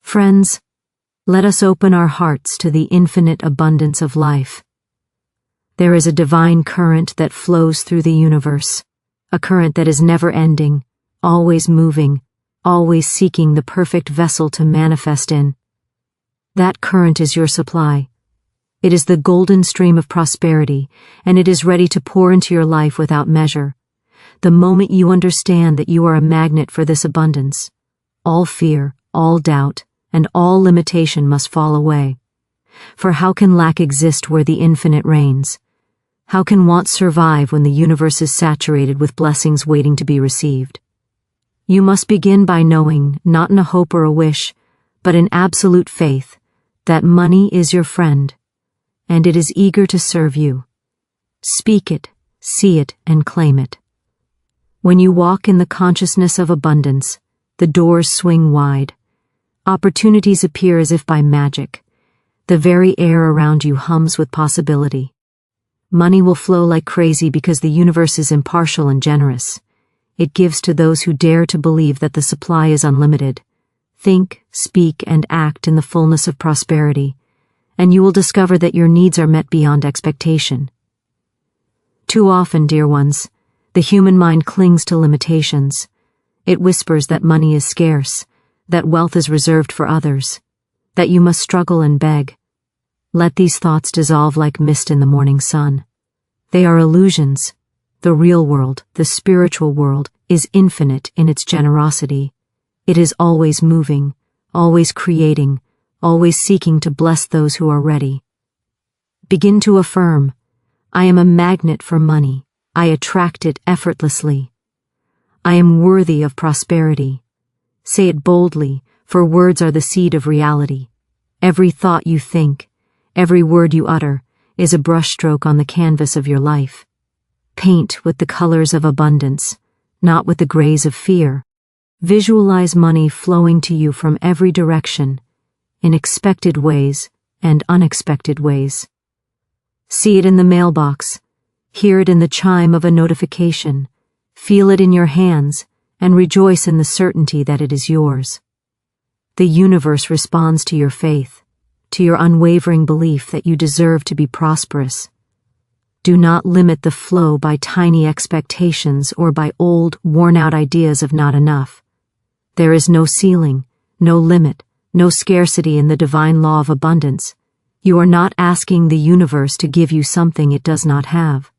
Friends, let us open our hearts to the infinite abundance of life. There is a divine current that flows through the universe, a current that is never ending, always moving, always seeking the perfect vessel to manifest in. That current is your supply. It is the golden stream of prosperity, and it is ready to pour into your life without measure. The moment you understand that you are a magnet for this abundance, all fear, all doubt, and all limitation must fall away. For how can lack exist where the infinite reigns? How can want survive when the universe is saturated with blessings waiting to be received? You must begin by knowing, not in a hope or a wish, but in absolute faith, that money is your friend, and it is eager to serve you. Speak it, see it, and claim it. When you walk in the consciousness of abundance, the doors swing wide. Opportunities appear as if by magic. The very air around you hums with possibility. Money will flow like crazy because the universe is impartial and generous. It gives to those who dare to believe that the supply is unlimited. Think, speak, and act in the fullness of prosperity, and you will discover that your needs are met beyond expectation. Too often, dear ones, the human mind clings to limitations. It whispers that money is scarce, that wealth is reserved for others, that you must struggle and beg. Let these thoughts dissolve like mist in the morning sun. They are illusions. The real world, the spiritual world, is infinite in its generosity. It is always moving, always creating, always seeking to bless those who are ready. Begin to affirm, I am a magnet for money. I attract it effortlessly. I am worthy of prosperity. Say it boldly, for words are the seed of reality. Every thought you think, every word you utter, is a brushstroke on the canvas of your life. Paint with the colors of abundance, not with the grays of fear. Visualize money flowing to you from every direction, in expected ways and unexpected ways. See it in the mailbox, hear it in the chime of a notification, feel it in your hands, and rejoice in the certainty that it is yours. The universe responds to your faith, to your unwavering belief that you deserve to be prosperous. Do not limit the flow by tiny expectations or by old, worn-out ideas of not enough. There is no ceiling, no limit, no scarcity in the divine law of abundance. You are not asking the universe to give you something it does not have.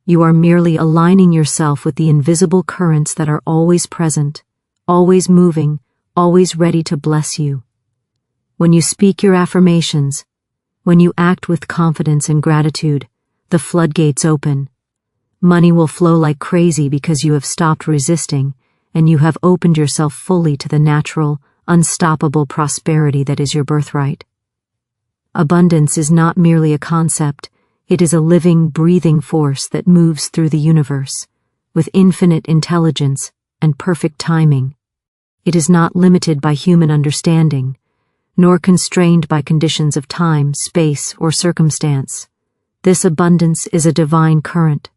You are merely aligning yourself with the invisible currents that are always present, always moving, always ready to bless you. When you speak your affirmations, when you act with confidence and gratitude, the floodgates open. Money will flow like crazy because you have stopped resisting and you have opened yourself fully to the natural, unstoppable prosperity that is your birthright. Abundance is not merely a concept. It is a living, breathing force that moves through the universe, with infinite intelligence and perfect timing. It is not limited by human understanding, nor constrained by conditions of time, space, or circumstance. This abundance is a divine current,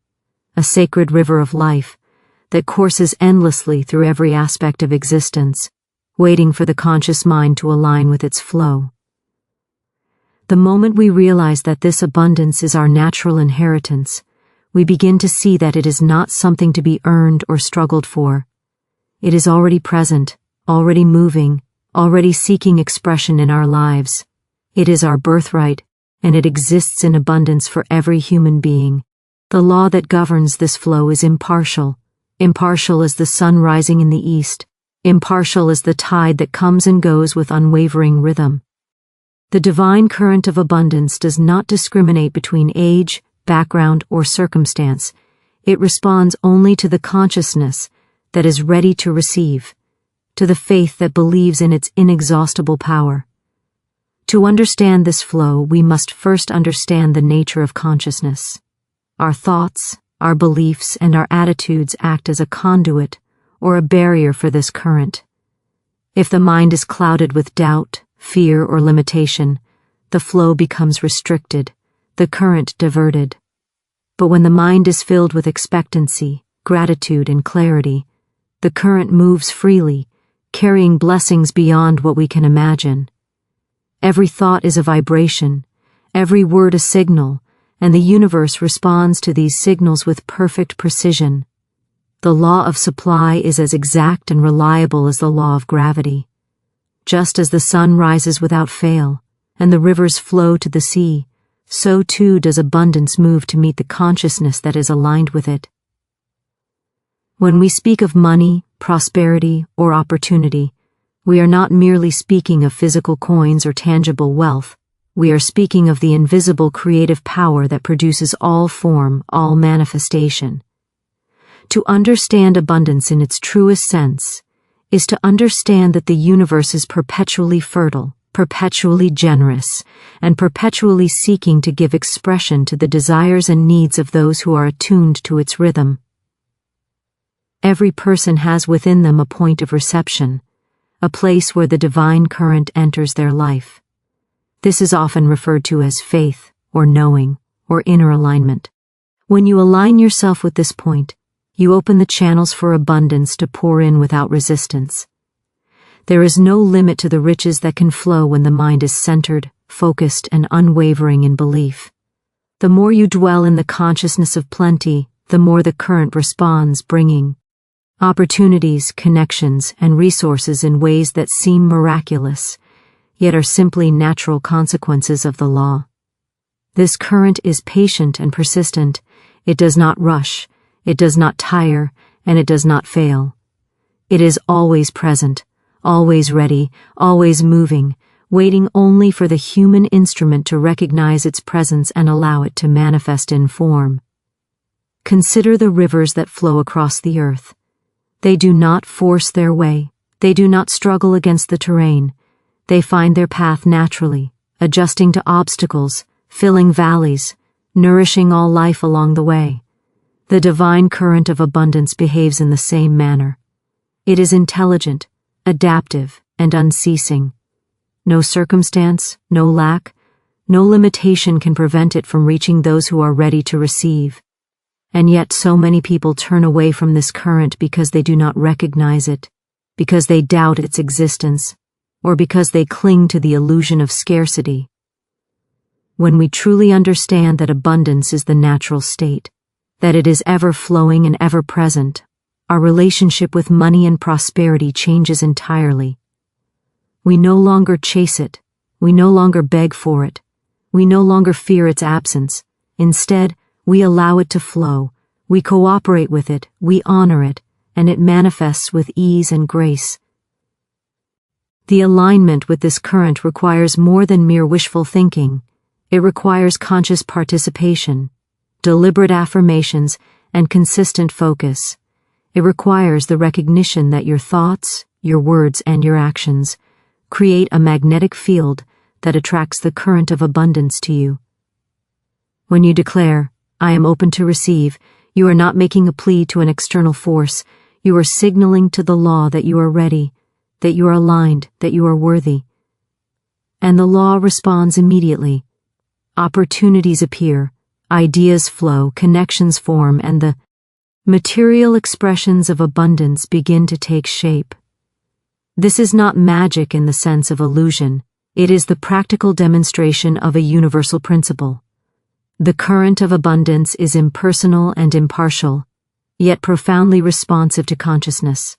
a sacred river of life that courses endlessly through every aspect of existence, waiting for the conscious mind to align with its flow. The moment we realize that this abundance is our natural inheritance, we begin to see that it is not something to be earned or struggled for. It is already present, already moving, already seeking expression in our lives. It is our birthright, and it exists in abundance for every human being. The law that governs this flow is impartial. Impartial as the sun rising in the east. Impartial as the tide that comes and goes with unwavering rhythm. The divine current of abundance does not discriminate between age, background, or circumstance. It responds only to the consciousness that is ready to receive, to the faith that believes in its inexhaustible power. To understand this flow, we must first understand the nature of consciousness. Our thoughts, our beliefs, and our attitudes act as a conduit or a barrier for this current. If the mind is clouded with doubt, fear, or limitation, the flow becomes restricted, the current diverted. But when the mind is filled with expectancy, gratitude, and clarity, the current moves freely, carrying blessings beyond what we can imagine. Every thought is a vibration, every word a signal, and the universe responds to these signals with perfect precision. The law of supply is as exact and reliable as the law of gravity. Just as the sun rises without fail, and the rivers flow to the sea, so too does abundance move to meet the consciousness that is aligned with it. When we speak of money, prosperity, or opportunity, we are not merely speaking of physical coins or tangible wealth. We are speaking of the invisible creative power that produces all form, all manifestation. To understand abundance in its truest sense is to understand that the universe is perpetually fertile, perpetually generous, and perpetually seeking to give expression to the desires and needs of those who are attuned to its rhythm. Every person has within them a point of reception, a place where the divine current enters their life. This is often referred to as faith, or knowing, or inner alignment. When you align yourself with this point, you open the channels for abundance to pour in without resistance. There is no limit to the riches that can flow when the mind is centered, focused, and unwavering in belief. The more you dwell in the consciousness of plenty, the more the current responds, bringing opportunities, connections, and resources in ways that seem miraculous, yet are simply natural consequences of the law. This current is patient and persistent. It does not rush, it does not tire, and it does not fail. It is always present, always ready, always moving, waiting only for the human instrument to recognize its presence and allow it to manifest in form. Consider the rivers that flow across the earth. They do not force their way. They do not struggle against the terrain. They find their path naturally, adjusting to obstacles, filling valleys, nourishing all life along the way. The divine current of abundance behaves in the same manner. It is intelligent, adaptive, and unceasing. No circumstance, no lack, no limitation can prevent it from reaching those who are ready to receive. And yet so many people turn away from this current because they do not recognize it, because they doubt its existence, or because they cling to the illusion of scarcity. When we truly understand that abundance is the natural state, that it is ever flowing and ever present, our relationship with money and prosperity changes entirely. We no longer chase it, we no longer beg for it, we no longer fear its absence. Instead, we allow it to flow, we cooperate with it, we honor it, and it manifests with ease and grace. The alignment with this current requires more than mere wishful thinking. It requires conscious participation, deliberate affirmations, and consistent focus. It requires the recognition that your thoughts, your words, and your actions create a magnetic field that attracts the current of abundance to you. When you declare, "I am open to receive," you are not making a plea to an external force. You are signaling to the law that you are ready, that you are aligned, that you are worthy. And the law responds immediately. Opportunities appear, ideas flow, connections form, and the material expressions of abundance begin to take shape. This is not magic in the sense of illusion. It is the practical demonstration of a universal principle. The current of abundance is impersonal and impartial, yet profoundly responsive to consciousness.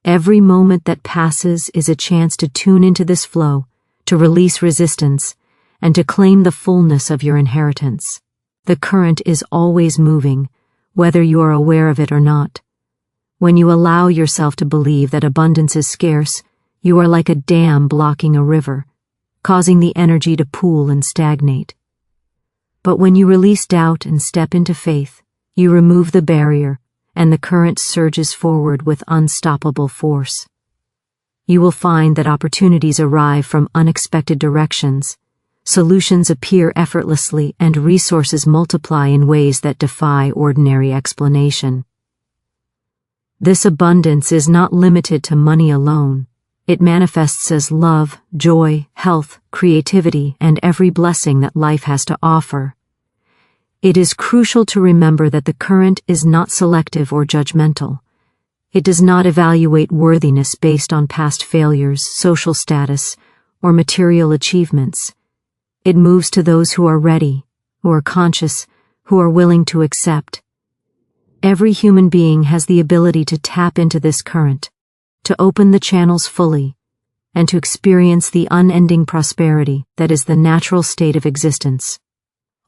Every moment that passes is a chance to tune into this flow, to release resistance, and to claim the fullness of your inheritance. The current is always moving, whether you are aware of it or not. When you allow yourself to believe that abundance is scarce, you are like a dam blocking a river, causing the energy to pool and stagnate. But when you release doubt and step into faith, you remove the barrier, and the current surges forward with unstoppable force. You will find that opportunities arrive from unexpected directions, solutions appear effortlessly, and resources multiply in ways that defy ordinary explanation. This abundance is not limited to money alone. It manifests as love, joy, health, creativity, and every blessing that life has to offer. It is crucial to remember that the current is not selective or judgmental. It does not evaluate worthiness based on past failures, social status, or material achievements. It moves to those who are ready, who are conscious, who are willing to accept. Every human being has the ability to tap into this current, to open the channels fully, and to experience the unending prosperity that is the natural state of existence.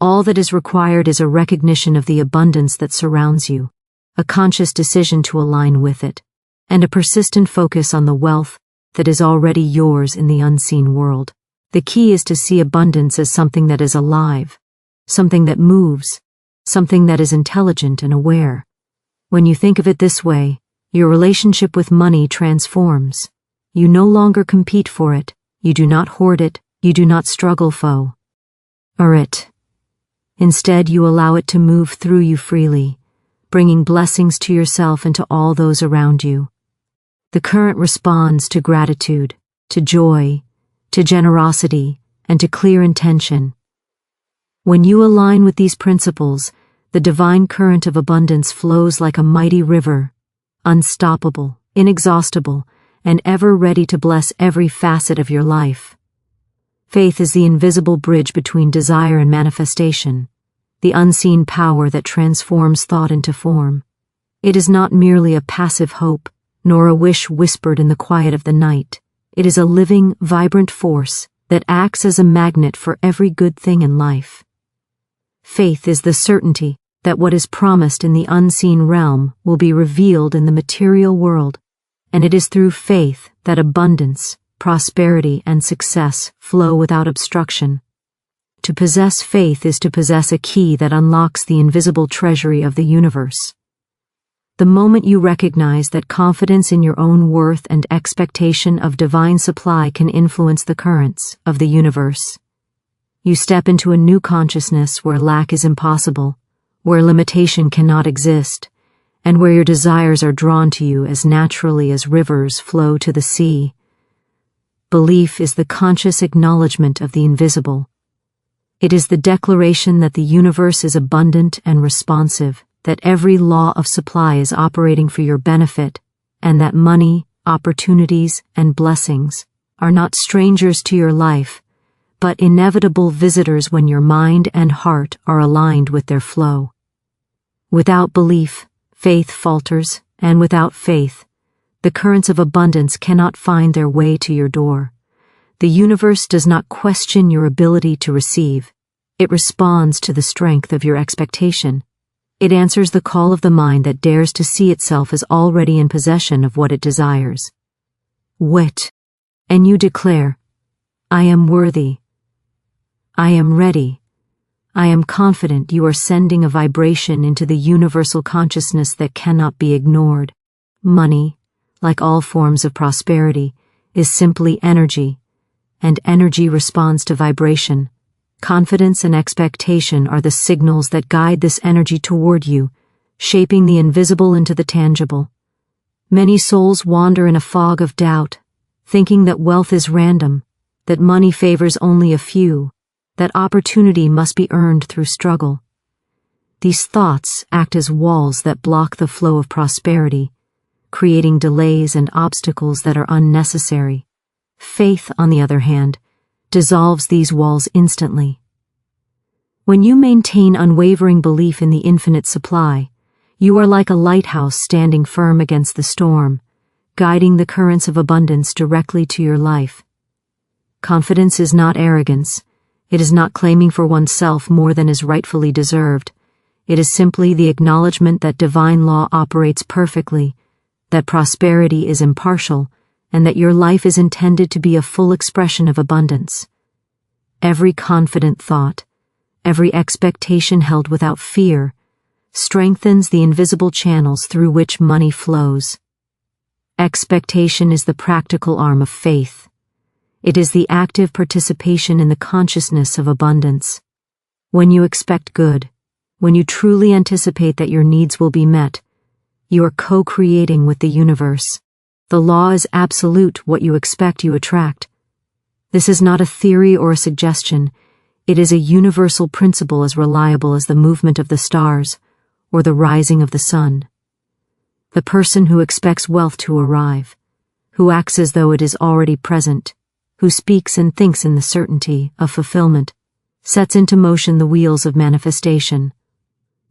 All that is required is a recognition of the abundance that surrounds you, a conscious decision to align with it, and a persistent focus on the wealth that is already yours in the unseen world. The key is to see abundance as something that is alive, something that moves, something that is intelligent and aware. When you think of it this way, your relationship with money transforms. You no longer compete for it, you do not hoard it, you do not struggle for it. Instead, you allow it to move through you freely, bringing blessings to yourself and to all those around you. The current responds to gratitude, to joy, to generosity, and to clear intention. When you align with these principles, the divine current of abundance flows like a mighty river, unstoppable, inexhaustible, and ever ready to bless every facet of your life. Faith is the invisible bridge between desire and manifestation, the unseen power that transforms thought into form. It is not merely a passive hope, nor a wish whispered in the quiet of the night. It is a living, vibrant force that acts as a magnet for every good thing in life. Faith is the certainty that what is promised in the unseen realm will be revealed in the material world, and it is through faith that abundance, prosperity, and success flow without obstruction. To possess faith is to possess a key that unlocks the invisible treasury of the universe. The moment you recognize that confidence in your own worth and expectation of divine supply can influence the currents of the universe, you step into a new consciousness where lack is impossible, where limitation cannot exist, and where your desires are drawn to you as naturally as rivers flow to the sea. Belief is the conscious acknowledgement of the invisible. It is the declaration that the universe is abundant and responsive, that every law of supply is operating for your benefit, and that money, opportunities, and blessings are not strangers to your life, but inevitable visitors when your mind and heart are aligned with their flow. Without belief, faith falters, and without faith, the currents of abundance cannot find their way to your door. The universe does not question your ability to receive. It responds to the strength of your expectation. It answers the call of the mind that dares to see itself as already in possession of what it desires. And you declare, I am worthy. I am ready. I am confident. You are sending a vibration into the universal consciousness that cannot be ignored. Money, like all forms of prosperity, is simply energy, and energy responds to vibration. Confidence and expectation are the signals that guide this energy toward you, shaping the invisible into the tangible. Many souls wander in a fog of doubt, thinking that wealth is random, that money favors only a few, that opportunity must be earned through struggle. These thoughts act as walls that block the flow of prosperity, creating delays and obstacles that are unnecessary. Faith, on the other hand, dissolves these walls instantly. When you maintain unwavering belief in the infinite supply, you are like a lighthouse standing firm against the storm, guiding the currents of abundance directly to your life. Confidence is not arrogance. It is not claiming for oneself more than is rightfully deserved. It is simply the acknowledgement that divine law operates perfectly, that prosperity is impartial, and that your life is intended to be a full expression of abundance. Every confident thought, every expectation held without fear, strengthens the invisible channels through which money flows. Expectation is the practical arm of faith. It is the active participation in the consciousness of abundance. When you expect good, when you truly anticipate that your needs will be met, you are co-creating with the universe. The law is absolute. What you expect, you attract. This is not a theory or a suggestion. It is a universal principle as reliable as the movement of the stars or the rising of the sun. The person who expects wealth to arrive, who acts as though it is already present, who speaks and thinks in the certainty of fulfillment, sets into motion the wheels of manifestation.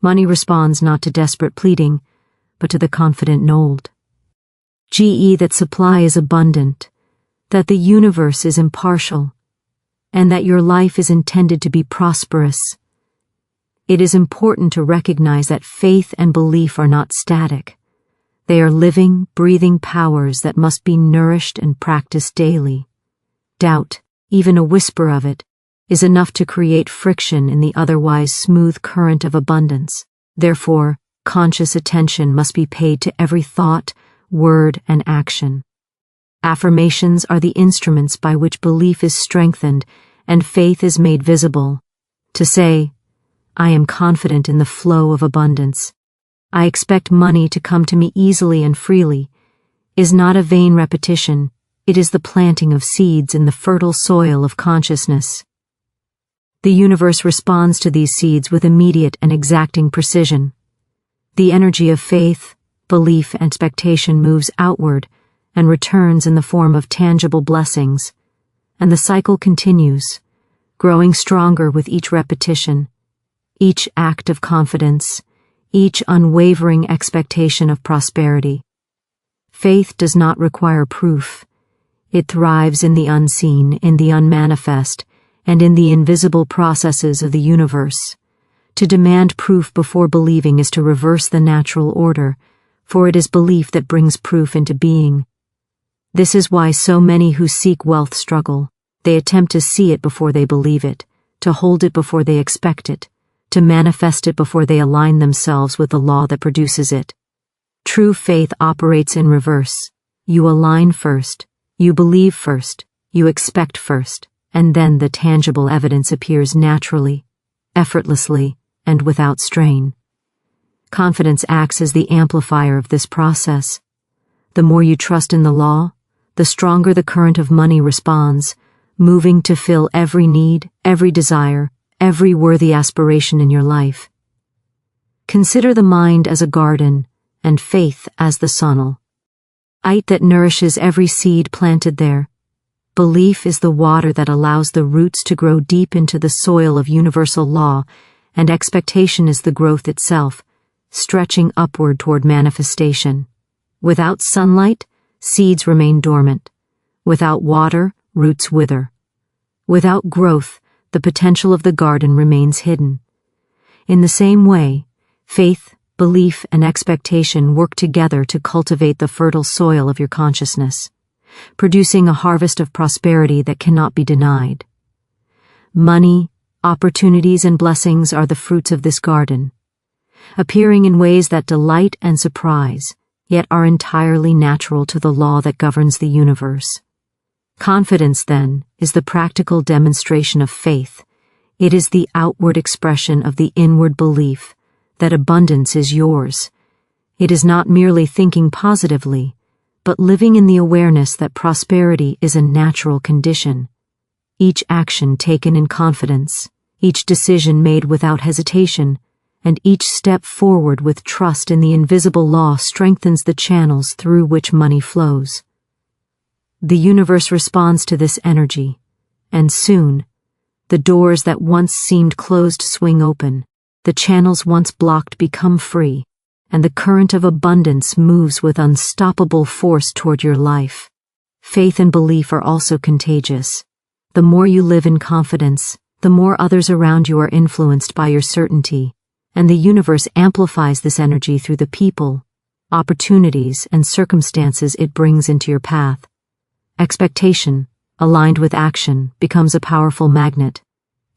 Money responds not to desperate pleading, but to the confident nold. That supply is abundant, that the universe is impartial, and that your life is intended to be prosperous. It is important to recognize that faith and belief are not static. They are living, breathing powers that must be nourished and practiced daily. Doubt, even a whisper of it, is enough to create friction in the otherwise smooth current of abundance. Therefore, conscious attention must be paid to every thought, word, and action. Affirmations are the instruments by which belief is strengthened and faith is made visible. To say, I am confident in the flow of abundance, I expect money to come to me easily and freely, is not a vain repetition, it is the planting of seeds in the fertile soil of consciousness. The universe responds to these seeds with immediate and exacting precision. The energy of faith, belief, and expectation moves outward and returns in the form of tangible blessings, and the cycle continues, growing stronger with each repetition, each act of confidence, each unwavering expectation of prosperity. Faith does not require proof. It thrives in the unseen, in the unmanifest, and in the invisible processes of the universe. To demand proof before believing is to reverse the natural order, for it is belief that brings proof into being. This is why so many who seek wealth struggle. They attempt to see it before they believe it, to hold it before they expect it, to manifest it before they align themselves with the law that produces it. True faith operates in reverse. You align first, you believe first, you expect first, and then the tangible evidence appears naturally, effortlessly, and without strain. Confidence acts as the amplifier of this process. The more you trust in the law, the stronger the current of money responds, moving to fill every need, every desire, every worthy aspiration in your life. Consider the mind as a garden, and faith as the soil that nourishes every seed planted there. Belief is the water that allows the roots to grow deep into the soil of universal law, and expectation is the growth itself, stretching upward toward manifestation. Without sunlight, seeds remain dormant. Without water, roots wither. Without growth, the potential of the garden remains hidden. In the same way, faith, belief, and expectation work together to cultivate the fertile soil of your consciousness, producing a harvest of prosperity that cannot be denied. Money, opportunities, and blessings are the fruits of this garden, appearing in ways that delight and surprise, yet are entirely natural to the law that governs the universe. Confidence, then, is the practical demonstration of faith. It is the outward expression of the inward belief that abundance is yours. It is not merely thinking positively, but living in the awareness that prosperity is a natural condition. Each action taken in confidence, each decision made without hesitation, and each step forward with trust in the invisible law strengthens the channels through which money flows. The universe responds to this energy, and soon, the doors that once seemed closed swing open, the channels once blocked become free, and the current of abundance moves with unstoppable force toward your life. Faith and belief are also contagious. The more you live in confidence, the more others around you are influenced by your certainty, and the universe amplifies this energy through the people, opportunities, and circumstances it brings into your path. Expectation, aligned with action, becomes a powerful magnet.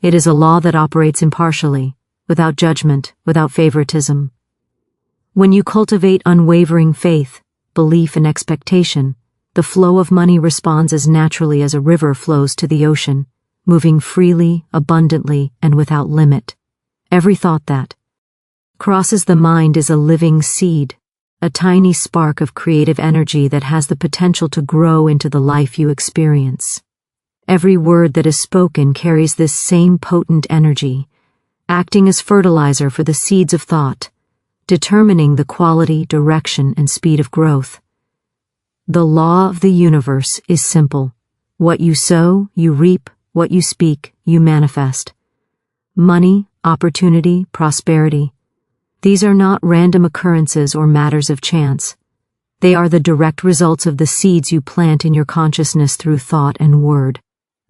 It is a law that operates impartially, without judgment, without favoritism. When you cultivate unwavering faith, belief, and expectation, the flow of money responds as naturally as a river flows to the ocean, moving freely, abundantly, and without limit. Every thought that crosses the mind is a living seed, a tiny spark of creative energy that has the potential to grow into the life you experience. Every word that is spoken carries this same potent energy, acting as fertilizer for the seeds of thought, determining the quality, direction, and speed of growth. The law of the universe is simple. What you sow, you reap. What you speak, you manifest. Money, opportunity, prosperity. These are not random occurrences or matters of chance. They are the direct results of the seeds you plant in your consciousness through thought and word.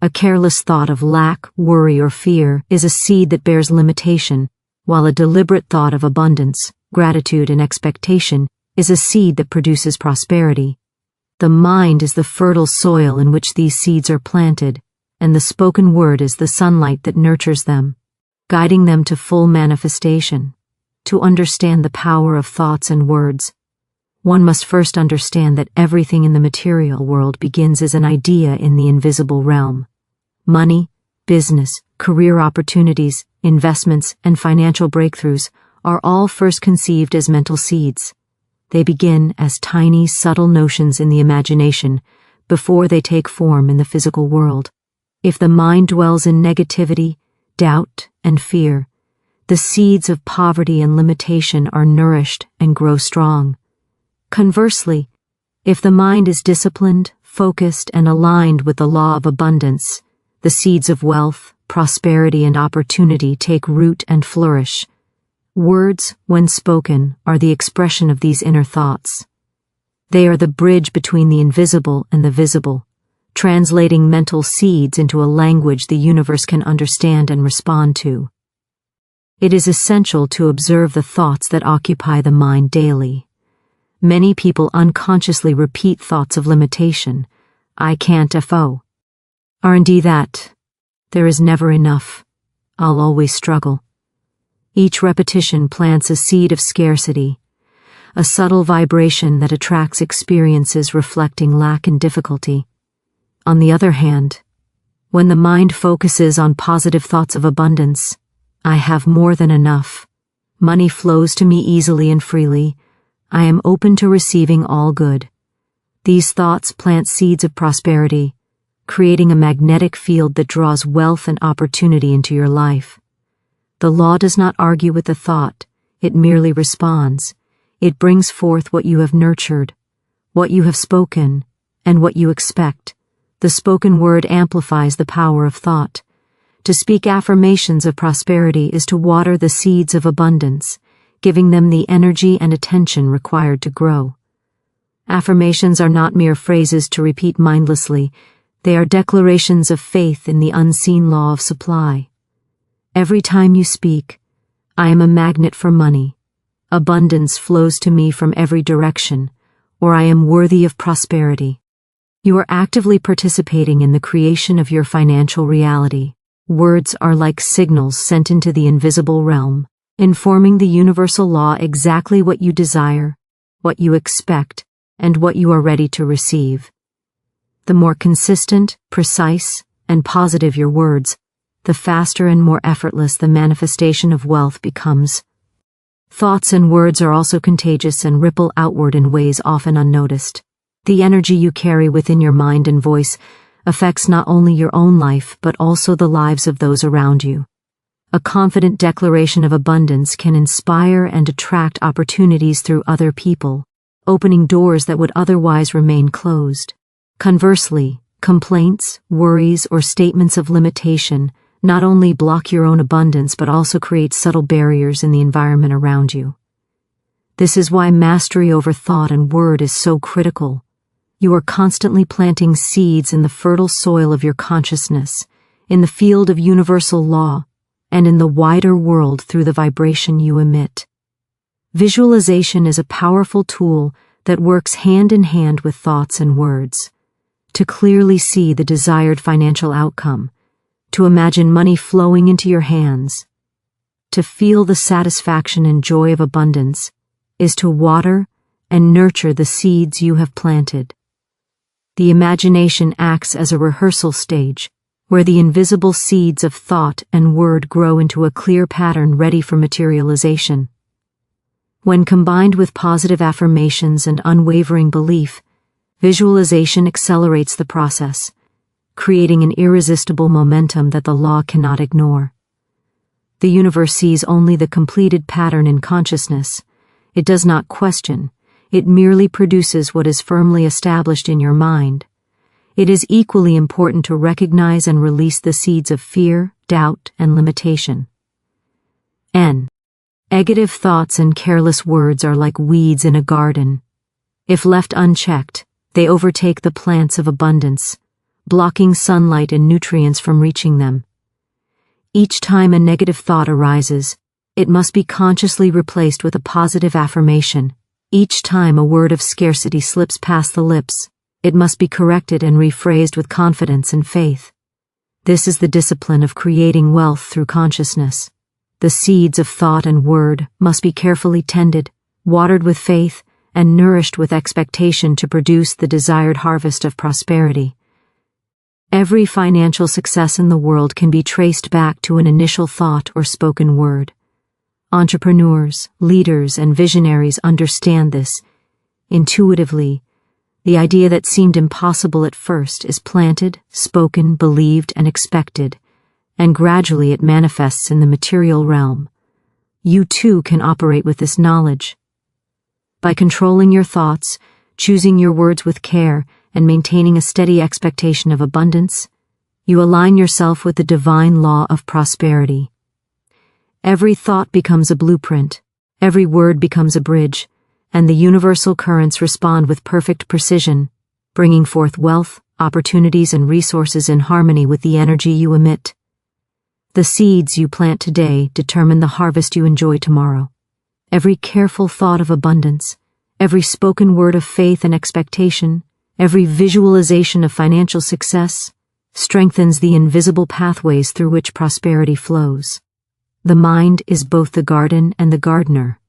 A careless thought of lack, worry, or fear is a seed that bears limitation, while a deliberate thought of abundance, gratitude, and expectation is a seed that produces prosperity. The mind is the fertile soil in which these seeds are planted, and the spoken word is the sunlight that nurtures them, guiding them to full manifestation. To understand the power of thoughts and words, one must first understand that everything in the material world begins as an idea in the invisible realm. Money, business, career opportunities, investments, and financial breakthroughs are all first conceived as mental seeds. They begin as tiny, subtle notions in the imagination before they take form in the physical world. If the mind dwells in negativity, doubt, and fear, the seeds of poverty and limitation are nourished and grow strong. Conversely, if the mind is disciplined, focused, and aligned with the law of abundance, the seeds of wealth, prosperity, and opportunity take root and flourish. Words, when spoken, are the expression of these inner thoughts. They are the bridge between the invisible and the visible, translating mental seeds into a language the universe can understand and respond to. It is essential to observe the thoughts that occupy the mind daily. Many people unconsciously repeat thoughts of limitation. I can't FO. R&D that. There is never enough. I'll always struggle. Each repetition plants a seed of scarcity, a subtle vibration that attracts experiences reflecting lack and difficulty. On the other hand, when the mind focuses on positive thoughts of abundance, I have more than enough. Money flows to me easily and freely. I am open to receiving all good. These thoughts plant seeds of prosperity, creating a magnetic field that draws wealth and opportunity into your life. The law does not argue with the thought, it merely responds. It brings forth what you have nurtured, what you have spoken, and what you expect. The spoken word amplifies the power of thought. To speak affirmations of prosperity is to water the seeds of abundance, giving them the energy and attention required to grow. Affirmations are not mere phrases to repeat mindlessly. They are declarations of faith in the unseen law of supply. Every time you speak, I am a magnet for money. Abundance flows to me from every direction, or I am worthy of prosperity. You are actively participating in the creation of your financial reality. Words are like signals sent into the invisible realm, informing the universal law exactly what you desire, what you expect, and what you are ready to receive. The more consistent, precise, and positive your words, the faster and more effortless the manifestation of wealth becomes. Thoughts and words are also contagious and ripple outward in ways often unnoticed. The energy you carry within your mind and voice affects not only your own life but also the lives of those around you. A confident declaration of abundance can inspire and attract opportunities through other people, opening doors that would otherwise remain closed. Conversely, complaints, worries, or statements of limitation not only block your own abundance but also create subtle barriers in the environment around you. This is why mastery over thought and word is so critical. You are constantly planting seeds in the fertile soil of your consciousness, in the field of universal law, and in the wider world through the vibration you emit. Visualization is a powerful tool that works hand in hand with thoughts and words. To clearly see the desired financial outcome, to imagine money flowing into your hands, to feel the satisfaction and joy of abundance, is to water and nurture the seeds you have planted. The imagination acts as a rehearsal stage, where the invisible seeds of thought and word grow into a clear pattern ready for materialization. When combined with positive affirmations and unwavering belief, visualization accelerates the process, creating an irresistible momentum that the law cannot ignore. The universe sees only the completed pattern in consciousness, It does not question. It merely produces what is firmly established in your mind. It is equally important to recognize and release the seeds of fear, doubt, and limitation. N. Negative thoughts and careless words are like weeds in a garden. If left unchecked, they overtake the plants of abundance, blocking sunlight and nutrients from reaching them. Each time a negative thought arises, it must be consciously replaced with a positive affirmation. Each time a word of scarcity slips past the lips, it must be corrected and rephrased with confidence and faith. This is the discipline of creating wealth through consciousness. The seeds of thought and word must be carefully tended, watered with faith, and nourished with expectation to produce the desired harvest of prosperity. Every financial success in the world can be traced back to an initial thought or spoken word. Entrepreneurs, leaders, and visionaries understand this. Intuitively, the idea that seemed impossible at first is planted, spoken, believed, and expected, and gradually it manifests in the material realm. You too can operate with this knowledge. By controlling your thoughts, choosing your words with care, and maintaining a steady expectation of abundance, you align yourself with the divine law of prosperity. Every thought becomes a blueprint, every word becomes a bridge, and the universal currents respond with perfect precision, bringing forth wealth, opportunities, and resources in harmony with the energy you emit. The seeds you plant today determine the harvest you enjoy tomorrow. Every careful thought of abundance, every spoken word of faith and expectation, every visualization of financial success strengthens the invisible pathways through which prosperity flows. The mind is both the garden and the gardener,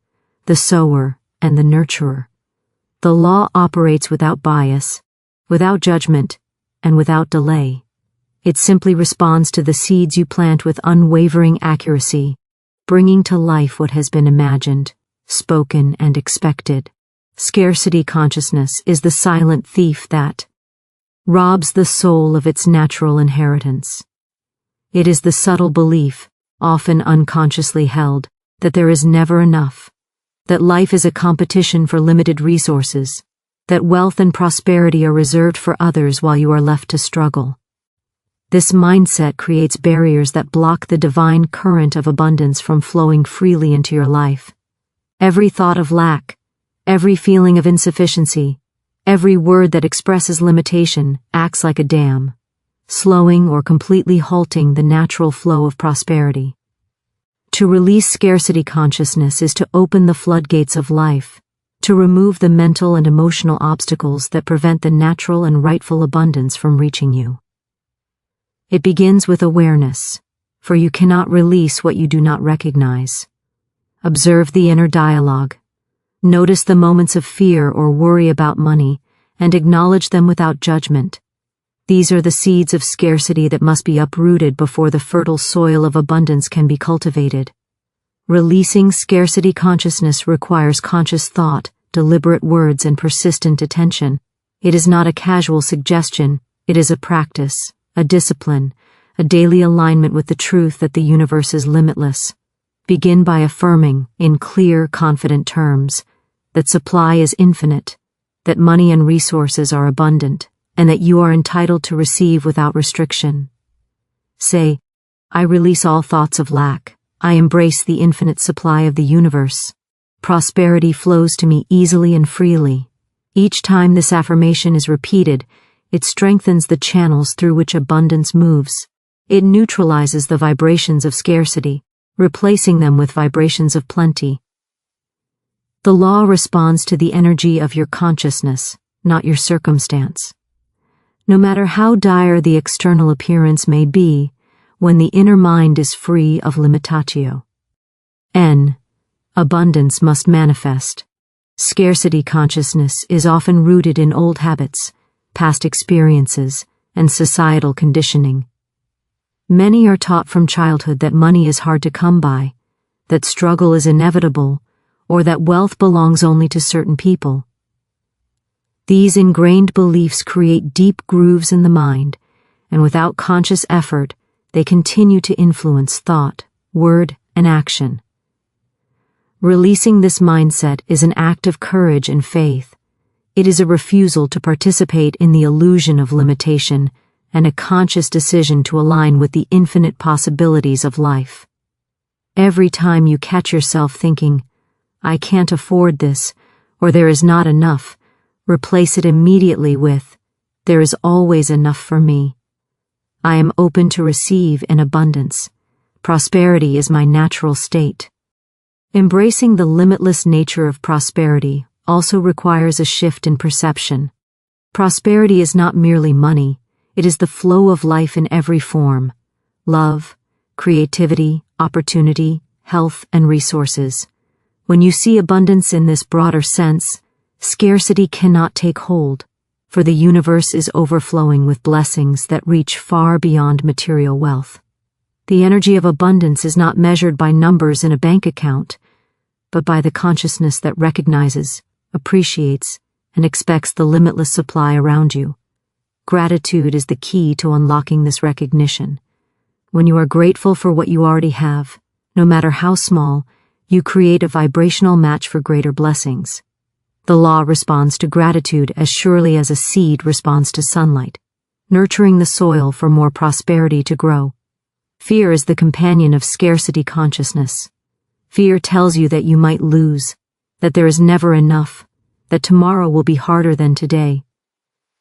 the sower and the nurturer. The law operates without bias, without judgment, and without delay. It simply responds to the seeds you plant with unwavering accuracy, bringing to life what has been imagined, spoken, and expected. Scarcity consciousness is the silent thief that robs the soul of its natural inheritance. It is the subtle belief, often unconsciously held, that there is never enough, that life is a competition for limited resources, that wealth and prosperity are reserved for others while you are left to struggle. This mindset creates barriers that block the divine current of abundance from flowing freely into your life. Every thought of lack, every feeling of insufficiency, every word that expresses limitation acts like a dam, slowing or completely halting the natural flow of prosperity. To release scarcity consciousness is to open the floodgates of life, to remove the mental and emotional obstacles that prevent the natural and rightful abundance from reaching you. It begins with awareness, for you cannot release what you do not recognize. Observe the inner dialogue. Notice the moments of fear or worry about money, and acknowledge them without judgment. These are the seeds of scarcity that must be uprooted before the fertile soil of abundance can be cultivated. Releasing scarcity consciousness requires conscious thought, deliberate words, and persistent attention. It is not a casual suggestion, it is a practice, a discipline, a daily alignment with the truth that the universe is limitless. Begin by affirming, in clear, confident terms, that supply is infinite, that money and resources are abundant, and that you are entitled to receive without restriction. Say, I release all thoughts of lack. I embrace the infinite supply of the universe. Prosperity flows to me easily and freely. Each time this affirmation is repeated, it strengthens the channels through which abundance moves. It neutralizes the vibrations of scarcity, replacing them with vibrations of plenty. The law responds to the energy of your consciousness, not your circumstance. No matter how dire the external appearance may be, when the inner mind is free of limitatio. N. Abundance must manifest. Scarcity consciousness is often rooted in old habits, past experiences, and societal conditioning. Many are taught from childhood that money is hard to come by, that struggle is inevitable, or that wealth belongs only to certain people. These ingrained beliefs create deep grooves in the mind, and without conscious effort, they continue to influence thought, word, and action. Releasing this mindset is an act of courage and faith. It is a refusal to participate in the illusion of limitation and a conscious decision to align with the infinite possibilities of life. Every time you catch yourself thinking, "I can't afford this," or "there is not enough," replace it immediately with, "There is always enough for me. I am open to receive in abundance. Prosperity is my natural state." Embracing the limitless nature of prosperity also requires a shift in perception. Prosperity is not merely money, it is the flow of life in every form: love, creativity, opportunity, health, and resources. When you see abundance in this broader sense, scarcity cannot take hold, for the universe is overflowing with blessings that reach far beyond material wealth. The energy of abundance is not measured by numbers in a bank account, but by the consciousness that recognizes, appreciates, and expects the limitless supply around you. Gratitude is the key to unlocking this recognition. When you are grateful for what you already have, no matter how small, you create a vibrational match for greater blessings. The law responds to gratitude as surely as a seed responds to sunlight, nurturing the soil for more prosperity to grow. Fear is the companion of scarcity consciousness. Fear tells you that you might lose, that there is never enough, that tomorrow will be harder than today.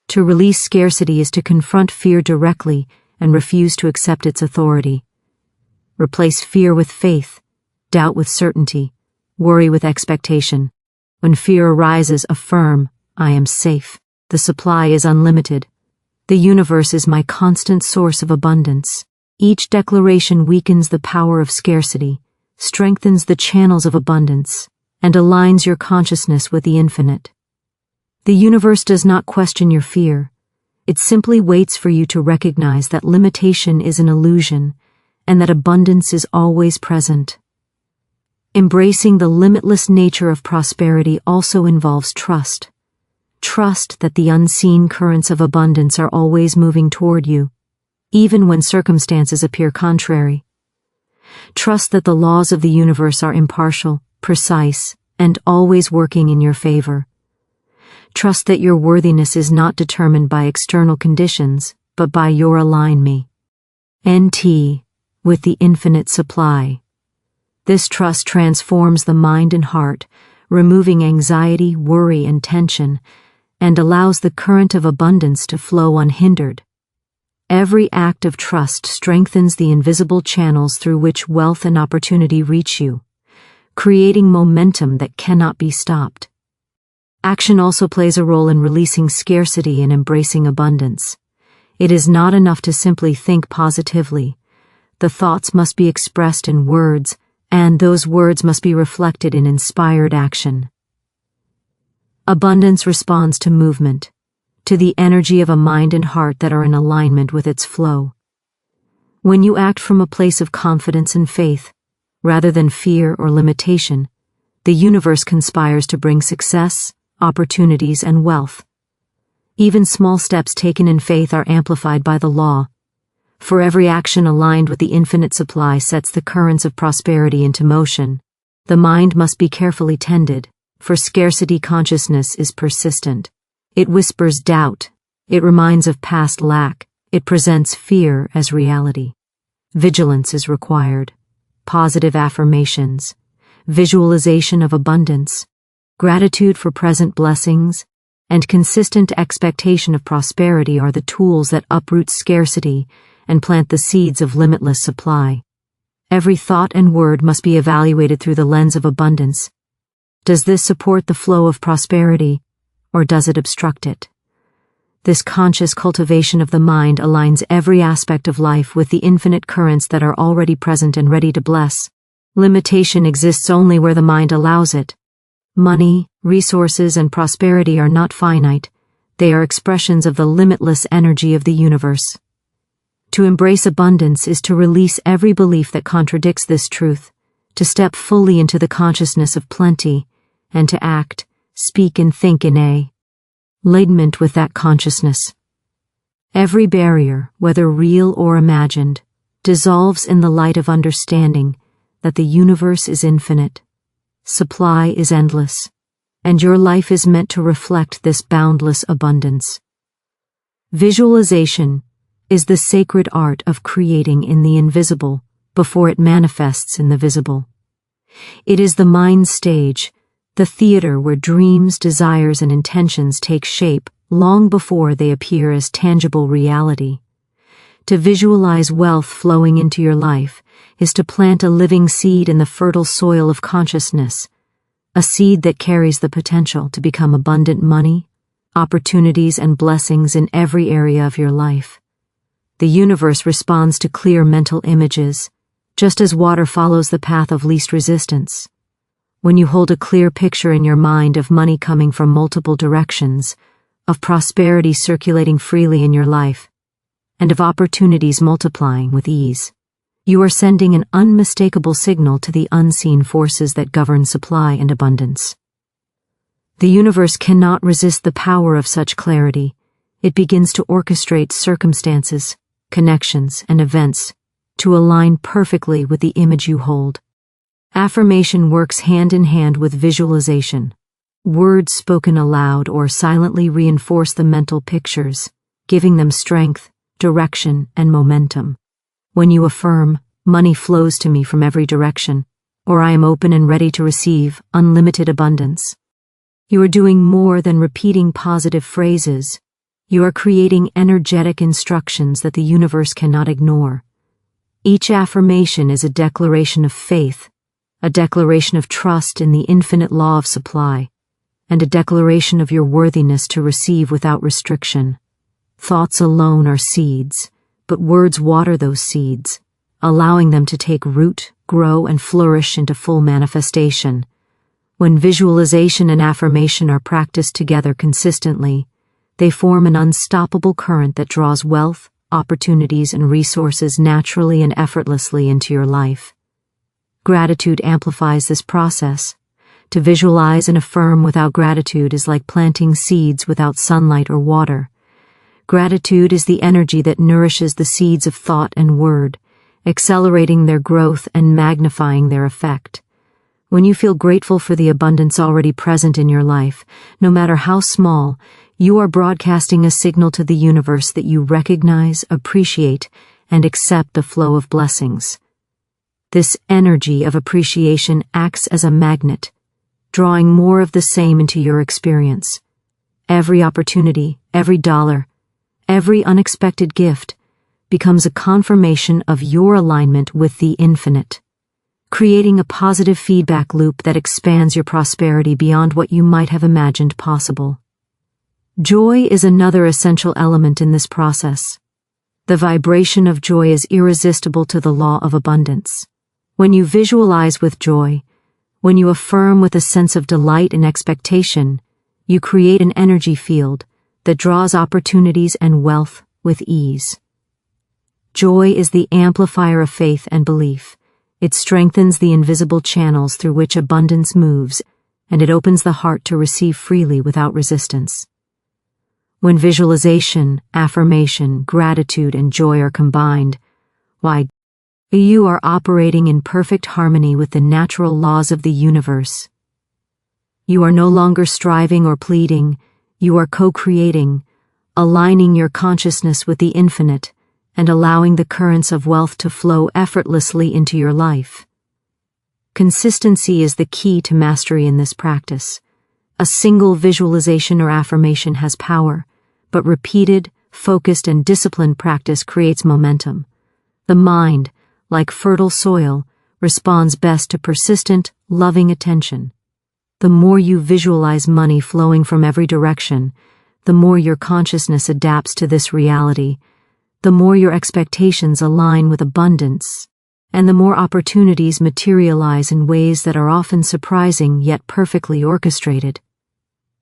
To release scarcity is to confront fear directly and refuse to accept its authority. Replace fear with faith, doubt with certainty, worry with expectation. When fear arises, affirm, "I am safe. The supply is unlimited. The universe is my constant source of abundance." Each declaration weakens the power of scarcity, strengthens the channels of abundance, and aligns your consciousness with the infinite. The universe does not question your fear. It simply waits for you to recognize that limitation is an illusion and that abundance is always present. Embracing the limitless nature of prosperity also involves trust. Trust that the unseen currents of abundance are always moving toward you, even when circumstances appear contrary. Trust that the laws of the universe are impartial, precise, and always working in your favor. Trust that your worthiness is not determined by external conditions, but by your alignment. With the infinite supply. This trust transforms the mind and heart, removing anxiety, worry, and tension, and allows the current of abundance to flow unhindered. Every act of trust strengthens the invisible channels through which wealth and opportunity reach you, creating momentum that cannot be stopped. Action also plays a role in releasing scarcity and embracing abundance. It is not enough to simply think positively. The thoughts must be expressed in words, and those words must be reflected in inspired action. Abundance responds to movement, to the energy of a mind and heart that are in alignment with its flow. When you act from a place of confidence and faith, rather than fear or limitation, the universe conspires to bring success, opportunities, and wealth. Even small steps taken in faith are amplified by the law, for every action aligned with the infinite supply sets the currents of prosperity into motion. The mind must be carefully tended, for scarcity consciousness is persistent. It whispers doubt, it reminds of past lack, it presents fear as reality. Vigilance is required. Positive affirmations, visualization of abundance, gratitude for present blessings, and consistent expectation of prosperity are the tools that uproot scarcity and plant the seeds of limitless supply. Every thought and word must be evaluated through the lens of abundance. Does this support the flow of prosperity, or does it obstruct it? This conscious cultivation of the mind aligns every aspect of life with the infinite currents that are already present and ready to bless. Limitation exists only where the mind allows it. Money, resources, and prosperity are not finite. They are expressions of the limitless energy of the universe. To embrace abundance is to release every belief that contradicts this truth, to step fully into the consciousness of plenty, and to act, speak, and think in alignment with that consciousness. Every barrier, whether real or imagined, dissolves in the light of understanding that the universe is infinite. supply is endless, and your life is meant to reflect this boundless abundance. Visualization is the sacred art of creating in the invisible before it manifests in the visible. It is the mind stage, the theater where dreams, desires, and intentions take shape long before they appear as tangible reality. To visualize wealth flowing into your life is to plant a living seed in the fertile soil of consciousness, a seed that carries the potential to become abundant money, opportunities, and blessings in every area of your life. The universe responds to clear mental images, just as water follows the path of least resistance. When you hold a clear picture in your mind of money coming from multiple directions, of prosperity circulating freely in your life, and of opportunities multiplying with ease, you are sending an unmistakable signal to the unseen forces that govern supply and abundance. The universe cannot resist the power of such clarity. It begins to orchestrate circumstances, connections, and events to align perfectly with the image you hold. Affirmation works hand in hand with visualization. Words spoken aloud or silently reinforce the mental pictures, giving them strength, direction, and momentum. When you affirm, "Money flows to me from every direction," or "I am open and ready to receive unlimited abundance," you are doing more than repeating positive phrases. You are creating energetic instructions that the universe cannot ignore. Each affirmation is a declaration of faith, a declaration of trust in the infinite law of supply, and a declaration of your worthiness to receive without restriction. Thoughts alone are seeds, but words water those seeds, allowing them to take root, grow, and flourish into full manifestation. When visualization and affirmation are practiced together consistently, they form an unstoppable current that draws wealth, opportunities, and resources naturally and effortlessly into your life. Gratitude amplifies this process. To visualize and affirm without gratitude is like planting seeds without sunlight or water. Gratitude is the energy that nourishes the seeds of thought and word, accelerating their growth and magnifying their effect. When you feel grateful for the abundance already present in your life, no matter how small, you are broadcasting a signal to the universe that you recognize, appreciate, and accept the flow of blessings. This energy of appreciation acts as a magnet, drawing more of the same into your experience. Every opportunity, every dollar, every unexpected gift becomes a confirmation of your alignment with the infinite, creating a positive feedback loop that expands your prosperity beyond what you might have imagined possible. Joy is another essential element in this process. The vibration of joy is irresistible to the law of abundance. When you visualize with joy, when you affirm with a sense of delight and expectation, you create an energy field that draws opportunities and wealth with ease. Joy is the amplifier of faith and belief. It strengthens the invisible channels through which abundance moves, and it opens the heart to receive freely without resistance. When visualization, affirmation, gratitude, and joy are combined, why, you are operating in perfect harmony with the natural laws of the universe. You are no longer striving or pleading, you are co-creating, aligning your consciousness with the infinite, and allowing the currents of wealth to flow effortlessly into your life. Consistency is the key to mastery in this practice. A single visualization or affirmation has power, but repeated, focused, and disciplined practice creates momentum. The mind, like fertile soil, responds best to persistent, loving attention. The more you visualize money flowing from every direction, the more your consciousness adapts to this reality, the more your expectations align with abundance, and the more opportunities materialize in ways that are often surprising yet perfectly orchestrated.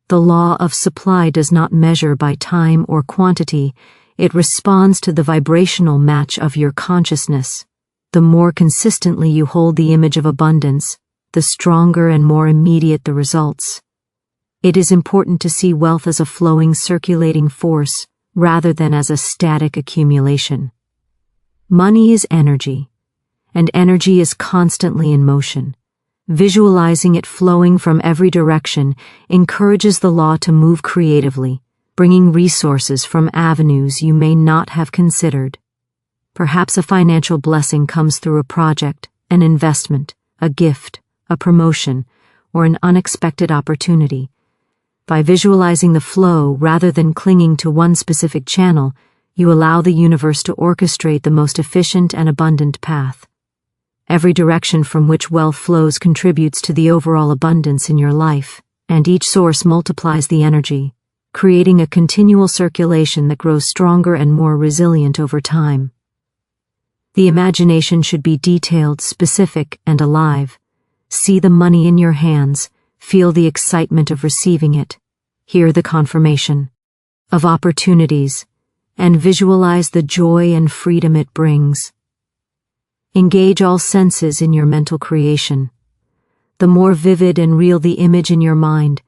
The law of supply does not measure by time or quantity, it responds to the vibrational match of your consciousness. The more consistently you hold the image of abundance, the stronger and more immediate the results. It is important to see wealth as a flowing, circulating force rather than as a static accumulation. Money is energy, and energy is constantly in motion. Visualizing it flowing from every direction encourages the law to move creatively, bringing resources from avenues you may not have considered. Perhaps a financial blessing comes through a project, an investment, a gift, a promotion, or an unexpected opportunity. By visualizing the flow rather than clinging to one specific channel, you allow the universe to orchestrate the most efficient and abundant path. Every direction from which wealth flows contributes to the overall abundance in your life, and each source multiplies the energy, creating a continual circulation that grows stronger and more resilient over time. The imagination should be detailed, specific, and alive. See the money in your hands, feel the excitement of receiving it, hear the confirmation of opportunities, and visualize the joy and freedom it brings. Engage all senses in your mental creation. The more vivid and real the image in your mind,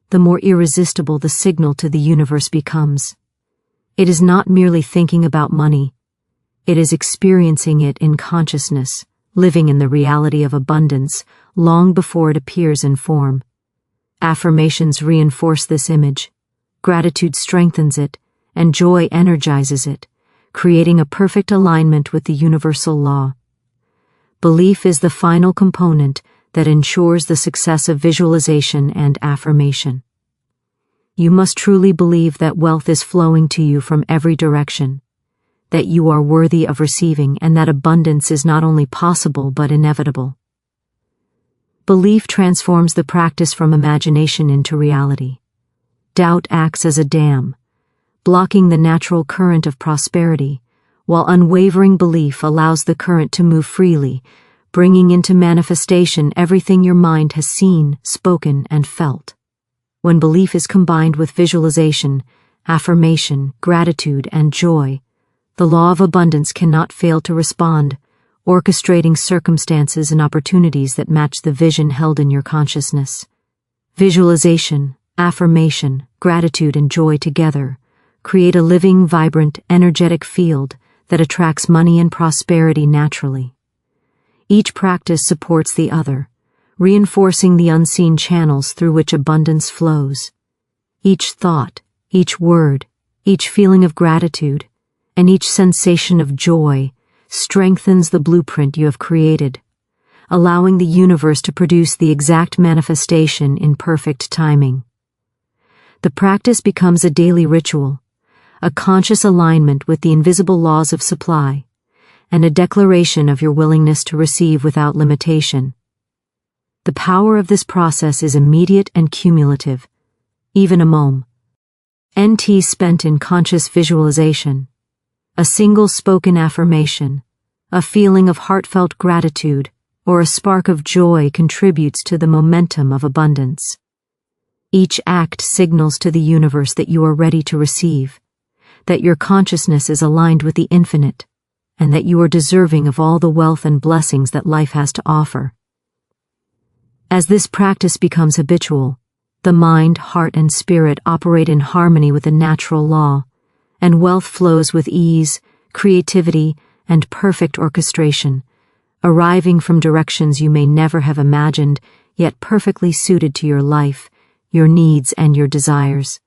the more irresistible the signal to the universe becomes. It is not merely thinking about money. It is experiencing it in consciousness, living in the reality of abundance long before it appears in form. Affirmations reinforce this image. Gratitude strengthens it, and joy energizes it, creating a perfect alignment with the universal law. Belief is the final component that ensures the success of visualization and affirmation. You must truly believe that wealth is flowing to you from every direction, that you are worthy of receiving, and that abundance is not only possible but inevitable. Belief transforms the practice from imagination into reality. Doubt acts as a dam, blocking the natural current of prosperity, while unwavering belief allows the current to move freely, bringing into manifestation everything your mind has seen, spoken, and felt. When belief is combined with visualization, affirmation, gratitude, and joy, the law of abundance cannot fail to respond, orchestrating circumstances and opportunities that match the vision held in your consciousness. Visualization, affirmation, gratitude, and joy together create a living, vibrant, energetic field that attracts money and prosperity naturally. Each practice supports the other, reinforcing the unseen channels through which abundance flows. Each thought, each word, each feeling of gratitude, and each sensation of joy strengthens the blueprint you have created, allowing the universe to produce the exact manifestation in perfect timing. The practice becomes a daily ritual, a conscious alignment with the invisible laws of supply, and a declaration of your willingness to receive without limitation. The power of this process is immediate and cumulative, even a moment spent in conscious visualization, a single spoken affirmation, a feeling of heartfelt gratitude, or a spark of joy contributes to the momentum of abundance. Each act signals to the universe that you are ready to receive, that your consciousness is aligned with the infinite, and that you are deserving of all the wealth and blessings that life has to offer. As this practice becomes habitual, the mind, heart, and spirit operate in harmony with the natural law, and wealth flows with ease, creativity, and perfect orchestration, arriving from directions you may never have imagined, yet perfectly suited to your life, your needs, and your desires.